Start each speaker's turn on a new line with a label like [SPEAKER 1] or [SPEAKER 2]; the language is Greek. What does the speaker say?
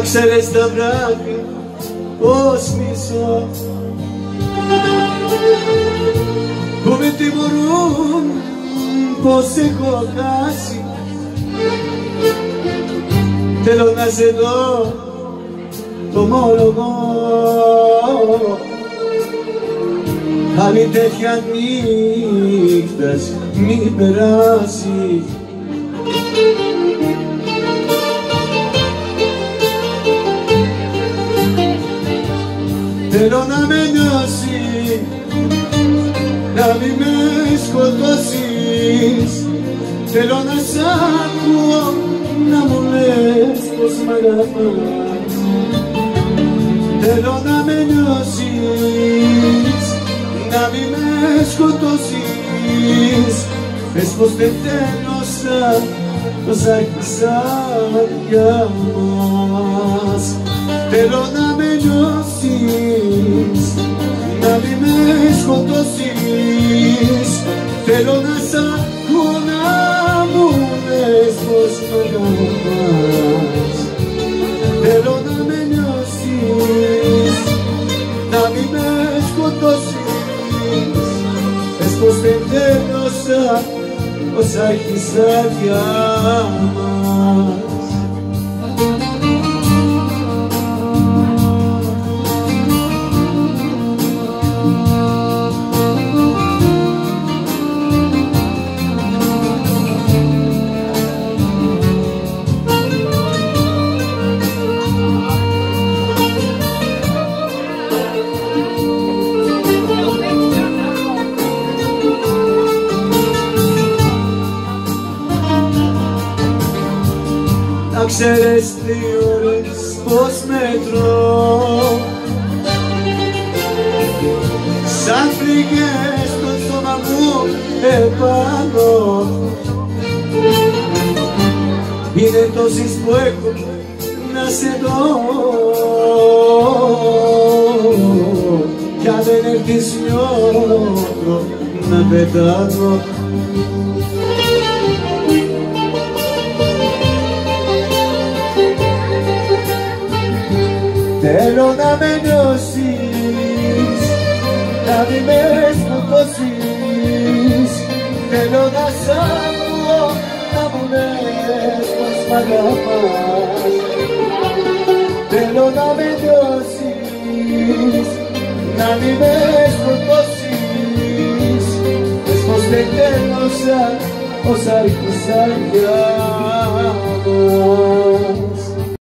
[SPEAKER 1] ξέρεις τα βράδια πως μισώ, που με τιμωρούν πως έχω χάσει. Θέλω να σε δω, το ομολογώ, άλλη τέτοια νύχτας μη περάσει. Θέλω να με νιώσεις, να μη με σκοτώσεις. Θέλω να σ' ακούω, να μου λες πως μ' αγαπάς. Θέλω να με νιώσεις, να μη με σκοτώσεις. Πες πως δεν τέλειωσα τόσα χρυσάδια μας. Θέλω να με νιώσεις, να μη με σκοτώσεις. Θέλω να σ' ακούω, να μου λες πως μ' αγαπάς. Θέλω να με νιώσεις, να μη με σκοτώσεις. Πες πως δεν τέλειωσα όσα χρυσάδια μας. Να ξέρεις τι ώρες πως μετρώ, σαν φληγές στο σώμα μου επάνω. Είναι τόσες που έχω να σε δω, κι αν δεν έρθεις νιώθω να πετάνω. Θέλω να με νιώσεις, να μη με σκοτώσεις. Θέλω να σ' ακούω, να μου λες πως μ' αγαπάς. Θέλω να με νιώσεις, να μη με σκοτώσεις. Πες πως δεν τέλειωσα όσα χρυσάδια.